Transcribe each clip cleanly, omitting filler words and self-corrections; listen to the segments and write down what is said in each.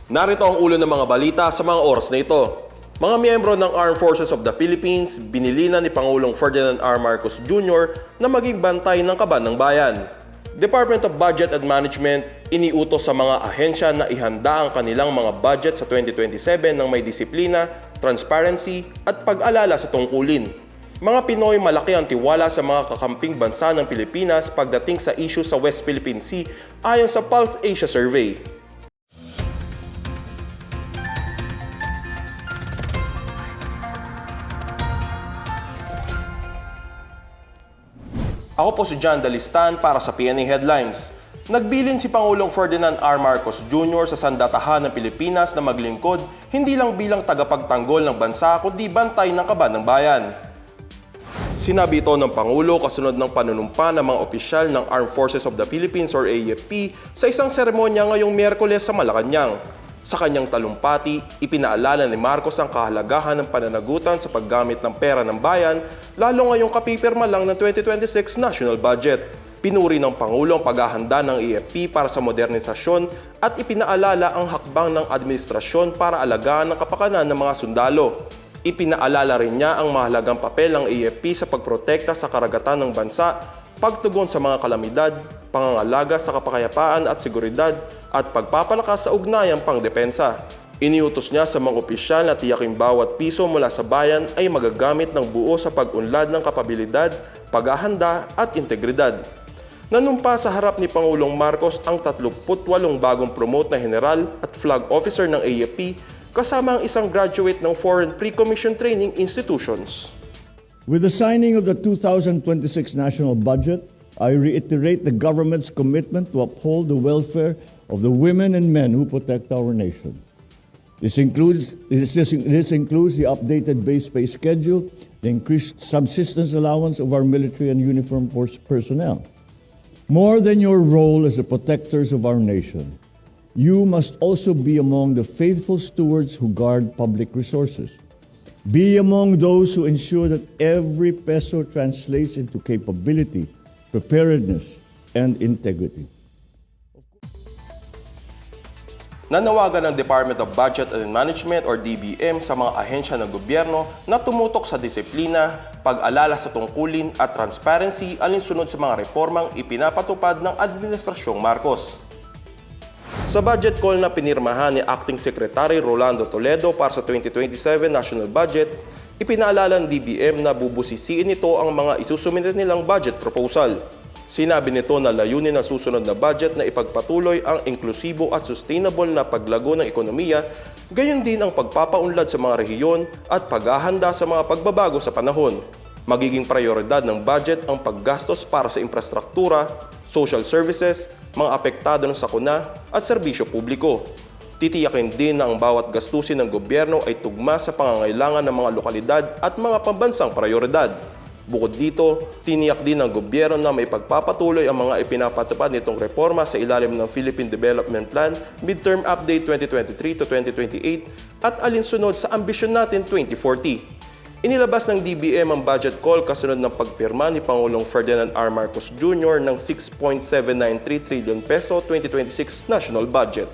Narito ang ulo ng mga balita sa mga oras na ito. Mga miyembro ng Armed Forces of the Philippines, binili na ni Pangulong Ferdinand R. Marcos Jr. na maging bantay ng kaban ng bayan. Department of Budget and Management iniutos sa mga ahensya na ihanda ang kanilang mga budget sa 2027 ng may disiplina, transparency at pag-alala sa tungkulin. Mga Pinoy, malaki ang tiwala sa mga kakamping bansa ng Pilipinas pagdating sa issue sa West Philippine Sea ayon sa Pulse Asia Survey. Ako po si John Dalistan para sa PNA Headlines. Nagbilin si Pangulong Ferdinand R. Marcos Jr. sa sandatahan ng Pilipinas na maglingkod hindi lang bilang tagapagtanggol ng bansa kundi bantay ng kaban ng bayan. Sinabi ito ng Pangulo kasunod ng panunumpa ng mga opisyal ng Armed Forces of the Philippines or AFP sa isang seremonya ngayong Miyerkules sa Malacanang. Sa kanyang talumpati, ipinaalala ni Marcos ang kahalagahan ng pananagutan sa paggamit ng pera ng bayan, lalo ngayong kapipirma lang ng 2026 national budget. Pinuri ng Pangulo ang paghahanda ng AFP para sa modernisasyon at ipinaalala ang hakbang ng administrasyon para alagaan ang kapakanan ng mga sundalo. Ipinaalala rin niya ang mahalagang papel ng AFP sa pagprotekta sa karagatan ng bansa, pagtugon sa mga kalamidad, pangangalaga sa kapakayapaan at seguridad, at pagpapalakas sa ugnayang pangdepensa. Iniutos niya sa mga opisyal na tiyaking bawat piso mula sa bayan ay magagamit ng buo sa pag-unlad ng kapabilidad, paghahanda at integridad. Nanumpa sa harap ni Pangulong Marcos ang 38 bagong promote na general at flag officer ng AFP kasama ang isang graduate ng Foreign Pre-Commission Training Institutions. With the signing of the 2026 national budget, I reiterate the government's commitment to uphold the welfare of the women and men who protect our nation. This includes the updated base pay schedule, the increased subsistence allowance of our military and uniformed force personnel. More than your role as the protectors of our nation, you must also be among the faithful stewards who guard public resources. Be among those who ensure that every peso translates into capability, preparedness, and integrity. Nanawagan ng Department of Budget and Management or DBM sa mga ahensya ng gobyerno na tumutok sa disiplina, pag-alala sa tungkulin at transparency alinsunod sa mga reformang ipinapatupad ng Administrasyong Marcos. Sa budget call na pinirmahan ni Acting Secretary Rolando Toledo para sa 2027 National Budget, ipinaalala ng DBM na bubusisiin nito ang mga isusumite nilang budget proposal. Sinabi nito na layunin ng susunod na budget na ipagpatuloy ang inklusibo at sustainable na paglago ng ekonomiya, gayon din ang pagpapaunlad sa mga rehiyon at paghahanda sa mga pagbabago sa panahon. Magiging prioridad ng budget ang paggastos para sa infrastruktura, social services, mga apektado ng sakuna at serbisyo publiko. Titiyakin din na ang bawat gastusin ng gobyerno ay tugma sa pangangailangan ng mga lokalidad at mga pambansang prioridad. Bukod dito, tiniyak din ng gobyerno na may pagpapatuloy ang mga ipinapatupad nitong reforma sa ilalim ng Philippine Development Plan, Midterm Update 2023 to 2028 at alinsunod sa ambisyon natin 2040. Inilabas ng DBM ang budget call kasunod ng pagpirma ni Pangulong Ferdinand R. Marcos Jr. ng 6.793 trillion peso 2026 national budget.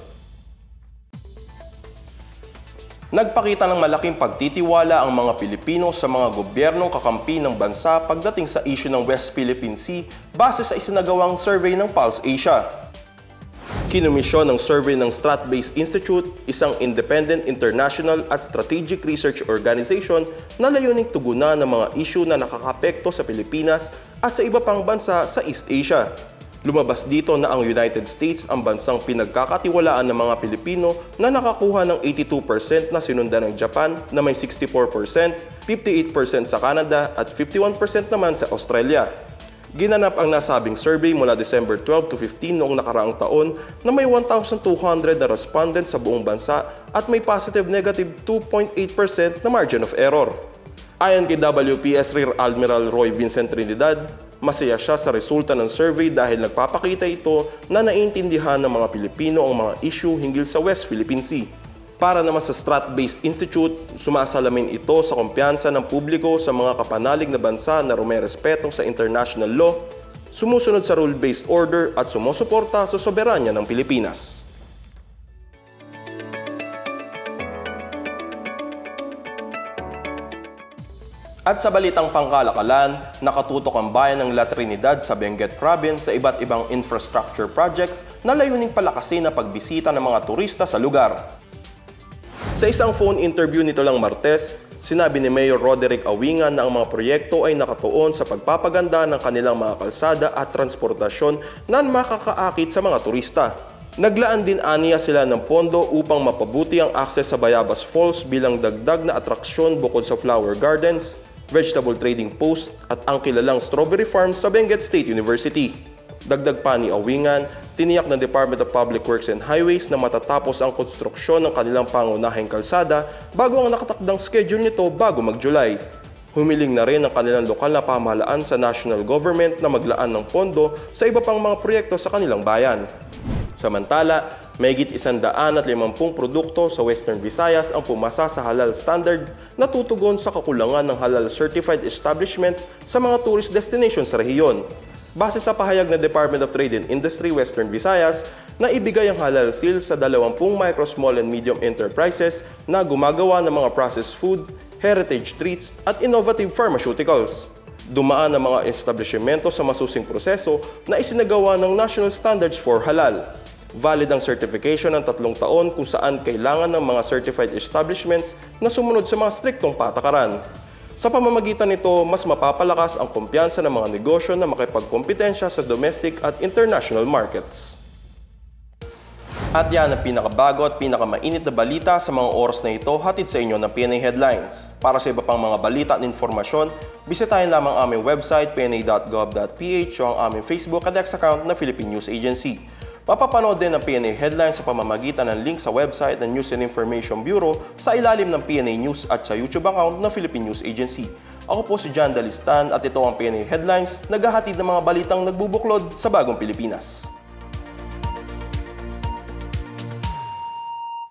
Nagpakita ng malaking pagtitiwala ang mga Pilipino sa mga gobyernong kakampi ng bansa pagdating sa issue ng West Philippine Sea base sa isinagawang survey ng Pulse Asia. Kinomisyon ng survey ng Strat-Based Institute, isang independent international at strategic research organization na layuning tugunan ng mga issue na nakakapekto sa Pilipinas at sa iba pang bansa sa East Asia. Lumabas dito na ang United States ang bansang pinagkakatiwalaan ng mga Pilipino na nakakuha ng 82% na sinundan ng Japan na may 64%, 58% sa Canada at 51% naman sa Australia. Ginanap ang nasabing survey mula December 12 to 15 noong nakaraang taon na may 1,200 na respondents sa buong bansa at may positive-negative 2.8% na margin of error. Ayon kay WPS Rear Admiral Roy Vincent Trinidad, masaya siya sa resulta ng survey dahil nagpapakita ito na naiintindihan ng mga Pilipino ang mga issue hinggil sa West Philippine Sea. Para naman sa Strat-Based Institute, sumasalamin ito sa kumpiyansa ng publiko sa mga kapanalig na bansa na rumerespeto sa international law, sumusunod sa rule-based order at sumusuporta sa soberanya ng Pilipinas. At sa balitang pangkalakalan, nakatutok ang bayan ng La Trinidad sa Benguet Province sa iba't ibang infrastructure projects na layuning palakasin ang pagbisita ng mga turista sa lugar. Sa isang phone interview nito lang Martes, sinabi ni Mayor Roderick Awingan na ang mga proyekto ay nakatuon sa pagpapaganda ng kanilang mga kalsada at transportasyon na makakaakit sa mga turista. Naglaan din aniya sila ng pondo upang mapabuti ang akses sa Bayabas Falls bilang dagdag na atraksyon bukod sa flower gardens, vegetable trading post at ang kilalang strawberry farm sa Benguet State University. Dagdag pa ni Awingan, tiniyak ng Department of Public Works and Highways na matatapos ang konstruksyon ng kanilang pangunahing kalsada bago ang nakatakdang schedule nito bago mag-July. Humiling na rin ang kanilang lokal na pamahalaan sa national government na maglaan ng pondo sa iba pang mga proyekto sa kanilang bayan. Samantala, mahigit 150 produkto sa Western Visayas ang pumasa sa halal standard na tutugon sa kakulangan ng halal certified establishments sa mga tourist destinations sa rehiyon. Base sa pahayag ng Department of Trade and Industry Western Visayas, na ibigay ang halal seal sa 20 micro, small and medium enterprises na gumagawa ng mga processed food, heritage treats at innovative pharmaceuticals. Dumaan ang mga establishmento sa masusing proseso na isinagawa ng National Standards for Halal. Valid ang certification ng 3 taon kung saan kailangan ng mga certified establishments na sumunod sa mga striktong patakaran. Sa pamamagitan nito, mas mapapalakas ang kumpiyansa ng mga negosyo na makipagkompetensya sa domestic at international markets. At yan ang pinakabago at pinakamainit na balita sa mga oras na ito hatid sa inyo ng PNA Headlines. Para sa iba pang mga balita at informasyon, bisitahin lamang aming website pna.gov.ph o ang aming Facebook at X account na Philippine News Agency. Mapapanood din ang PNA Headlines sa pamamagitan ng link sa website ng News and Information Bureau sa ilalim ng PNA News at sa YouTube account ng Philippine News Agency. Ako po si John Dalistan at ito ang PNA Headlines, naghahatid ng mga balitang nagbubuklod sa bagong Pilipinas.